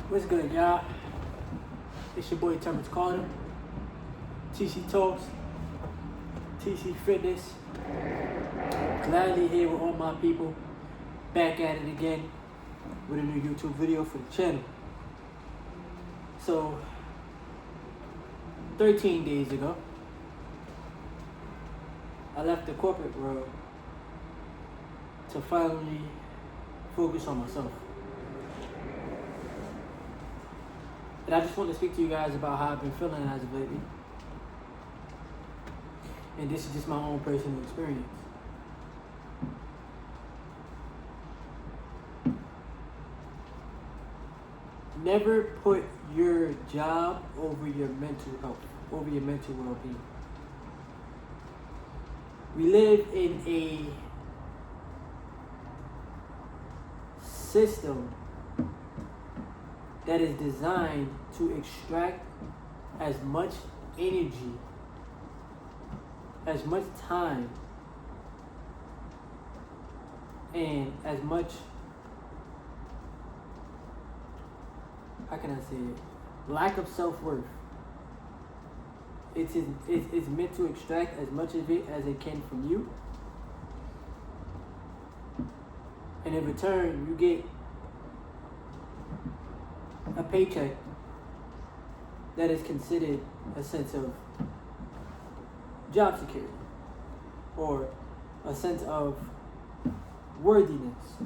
What's good, y'all? It's your boy Terrence Carter, TC Talks, TC Fitness. Gladly here with all my people, back at it again with a new YouTube video for the channel. So, 13 days ago, I left the corporate world to finally focus on myself. And I just want to speak to you guys about how I've been feeling as of lately. And this is just my own personal experience. Never put your job over your mental health, over your mental well-being. We live in a system that is designed to extract as much energy, as much time, and as much, how can I say it, lack of self-worth. It's meant to extract as much of it as it can from you, and in return you get a paycheck that is considered a sense of job security or a sense of worthiness.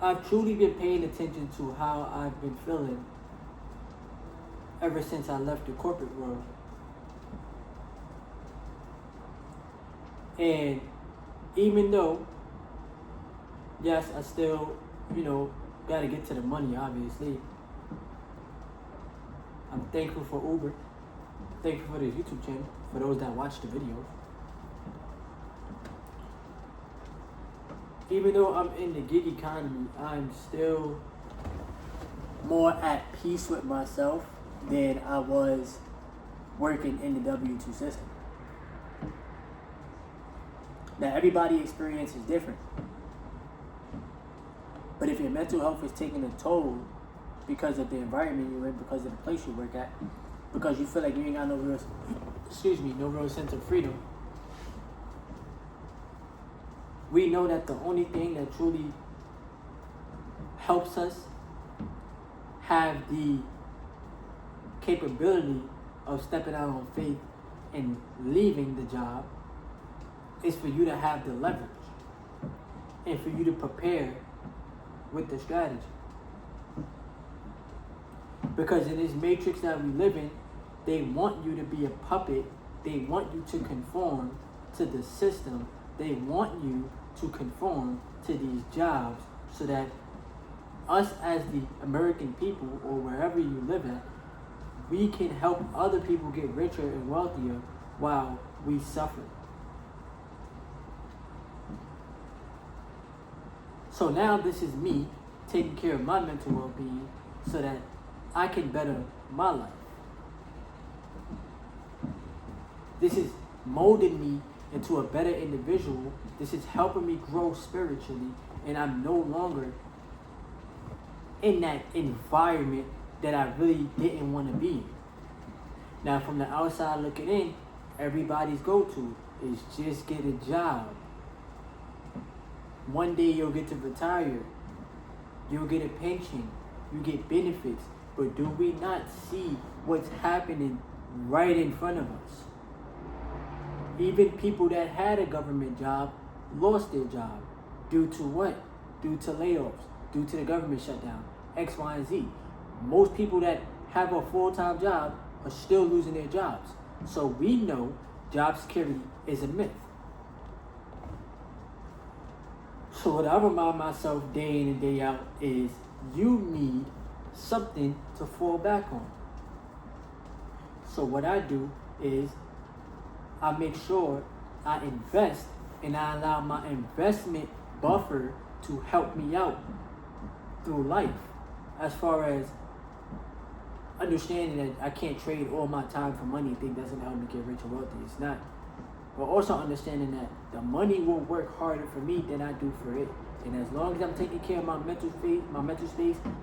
I've truly been paying attention to how I've been feeling ever since I left the corporate world. And even though, yes, I still, gotta get to the money, obviously. I'm thankful for Uber. Thankful for this YouTube channel, for those that watch the videos. Even though I'm in the gig economy, I'm still more at peace with myself than I was working in the W-2 system. Now, everybody's experience is different. But if your mental health is taking a toll because of the environment you're in, because of the place you work at, because you feel like you ain't got no real sense of freedom, we know that the only thing that truly helps us have the capability of stepping out on faith and leaving the job is for you to have the leverage and for you to prepare with the strategy. Because in this matrix that we live in, they want you to be a puppet. They want you to conform to the system. They want you to conform to these jobs so that us as the American people or wherever you live at, we can help other people get richer and wealthier while we suffer. So now this is me taking care of my mental well-being so that I can better my life. This is molding me into a better individual. This is helping me grow spiritually, and I'm no longer in that environment that I really didn't want to be in. Now, from the outside looking in, everybody's go-to is just get a job. One day you'll get to retire. You'll get a pension. You get benefits. But do we not see what's happening right in front of us? Even people that had a government job lost their job. Due to what? Due to layoffs. Due to the government shutdown. X, Y, and Z. Most people that have a full-time job are still losing their jobs. So we know job security is a myth. So what I remind myself day in and day out is you need something to fall back on. So what I do is I make sure I invest and I allow my investment buffer to help me out through life. As far as understanding that I can't trade all my time for money and think that's going to help me get rich or wealthy. It's not. but also understanding that the money will work harder for me than I do for it. And as long as I'm taking care of my mental space,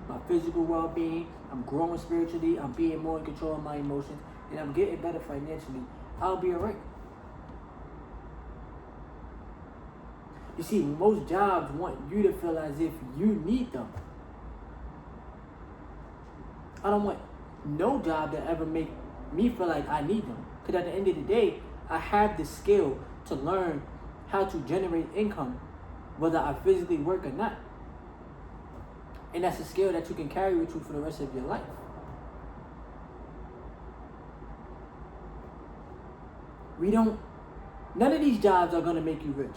my physical well-being, I'm growing spiritually, I'm being more in control of my emotions, and I'm getting better financially, I'll be alright. You see, most jobs want you to feel as if you need them. I don't want no job that ever make me feel like I need them. Because at the end of the day, I have the skill to learn how to generate income, whether I physically work or not. And that's a skill that you can carry with you for the rest of your life. None of these jobs are going to make you rich.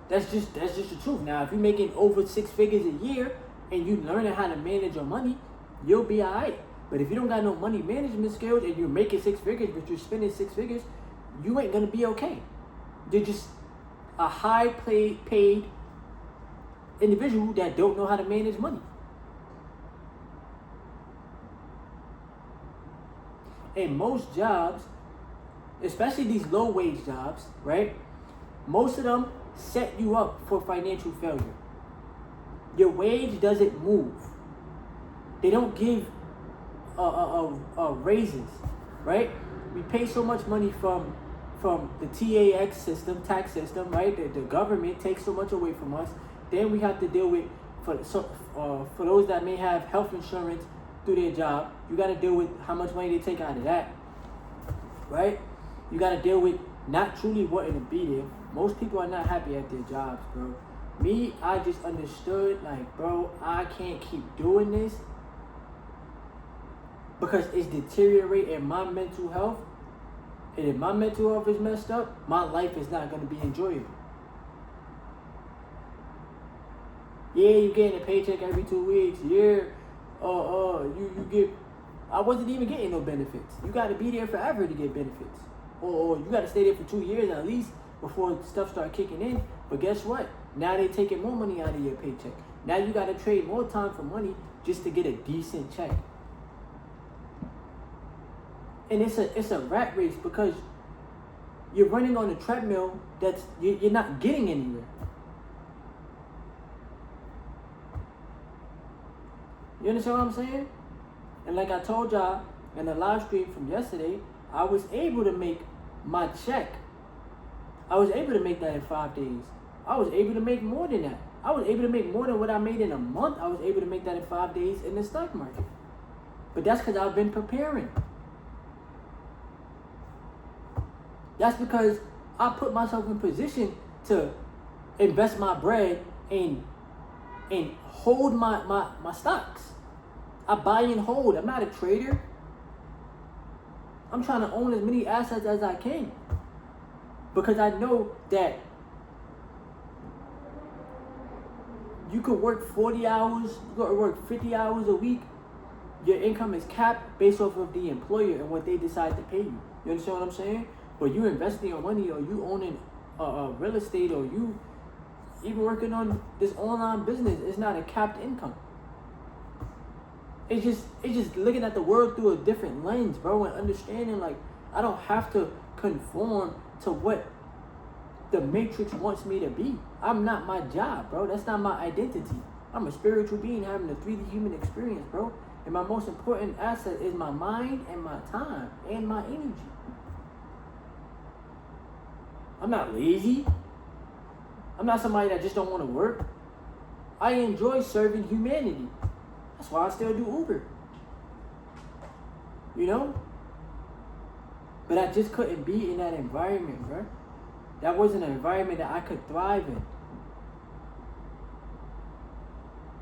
That's just the truth. Now, if you're making over 6 figures a year and you learning how to manage your money, you'll be alright. But if you don't got no money management skills and you're making 6 figures, but you're spending 6 figures, you ain't gonna be okay. You're just a high paid individual that don't know how to manage money. And most jobs, especially these low wage jobs, right? Most of them set you up for financial failure. Your wage doesn't move. They don't give raises, right? We pay so much money from the tax system, right? The government takes so much away from us. Then we have to deal with for those that may have health insurance through their job. You got to deal with how much money they take out of that, right? You got to deal with not truly wanting to be there. Most people are not happy at their jobs, bro. Me, I just understood, like, bro, I can't keep doing this because it's deteriorating my mental health. And if my mental health is messed up, my life is not going to be enjoyable. Yeah, you getting a paycheck every 2 weeks. Yeah, you get. I wasn't even getting no benefits. You got to be there forever to get benefits, or you got to stay there for 2 years at least before stuff start kicking in. But guess what? Now they taking more money out of your paycheck. Now you got to trade more time for money just to get a decent check. And it's a rat race because you're running on a treadmill that's you're not getting anywhere. You understand what I'm saying? And like I told y'all in the live stream from yesterday, I was able to make my check. I was able to make that in 5 days. I was able to make more than that. I was able to make more than what I made in a month. I was able to make that in 5 days in the stock market. But that's because I've been preparing. That's because I put myself in position to invest my bread and hold my stocks. I buy and hold. I'm not a trader. I'm trying to own as many assets as I can. Because I know that you could work 40 hours, you could work 50 hours a week. Your income is capped based off of the employer and what they decide to pay you. You understand what I'm saying? But you investing your money, or you owning real estate, or you even working on this online business, it's not a capped income. It's just looking at the world through a different lens, bro, and understanding, like, I don't have to conform to what the Matrix wants me to be. I'm not my job, bro. That's not my identity. I'm a spiritual being having a 3D human experience, bro. And my most important asset is my mind and my time and my energy. I'm not lazy. I'm not somebody that just don't want to work. I enjoy serving humanity. That's why I still do Uber. You know? But I just couldn't be in that environment, bro. That wasn't an environment that I could thrive in.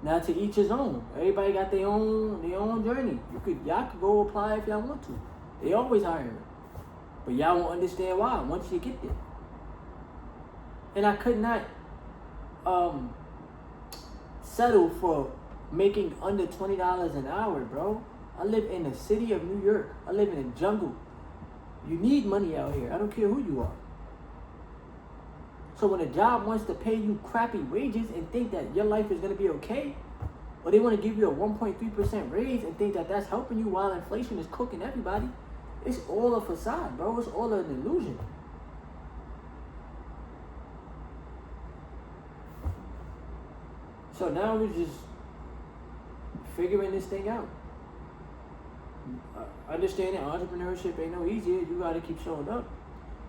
Now, to each his own. Everybody got their own journey. Y'all could go apply if y'all want to. They always hiring. But y'all won't understand why once you get there. And I could not settle for making under $20 an hour, bro. I live in the city of New York. I live in a jungle. You need money out here. I don't care who you are. So when a job wants to pay you crappy wages and think that your life is going to be okay, or they want to give you a 1.3% raise and think that that's helping you while inflation is cooking everybody, It's all a facade, bro. It's all an illusion. So now we're just figuring this thing out. Understanding entrepreneurship ain't no easier. You gotta keep showing up.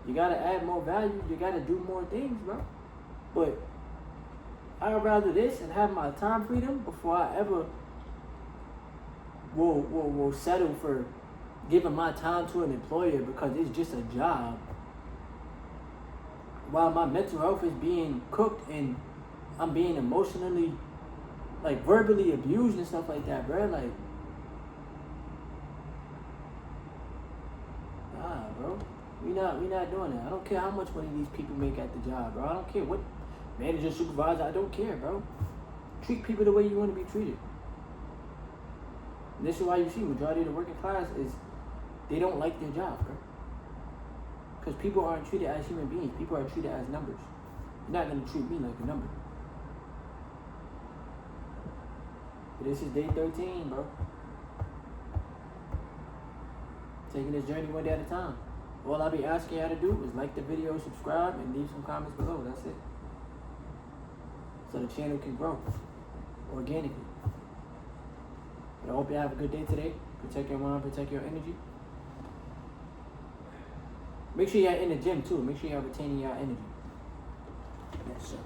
You gotta add more value. You gotta do more things, bro. But I'd rather this and have my time freedom before I ever will settle for giving my time to an employer because it's just a job. While my mental health is being cooked and I'm being emotionally, like, verbally abused and stuff like that, bro. Like, nah, bro. We not doing that. I don't care how much money these people make at the job, bro. I don't care what manager, supervisor. I don't care, bro. Treat people the way you want to be treated. And this is why you see majority of the working class is they don't like their job, bro. Because people aren't treated as human beings. People are treated as numbers. You're not gonna treat me like a number. But this is day 13, bro. Taking this journey one day at a time. All I'll be asking y'all to do is like the video, subscribe, and leave some comments below. That's it. So the channel can grow organically. But I hope you have a good day today. Protect your mind, protect your energy. Make sure you're in the gym too. Make sure you're retaining your energy. Yes, sir.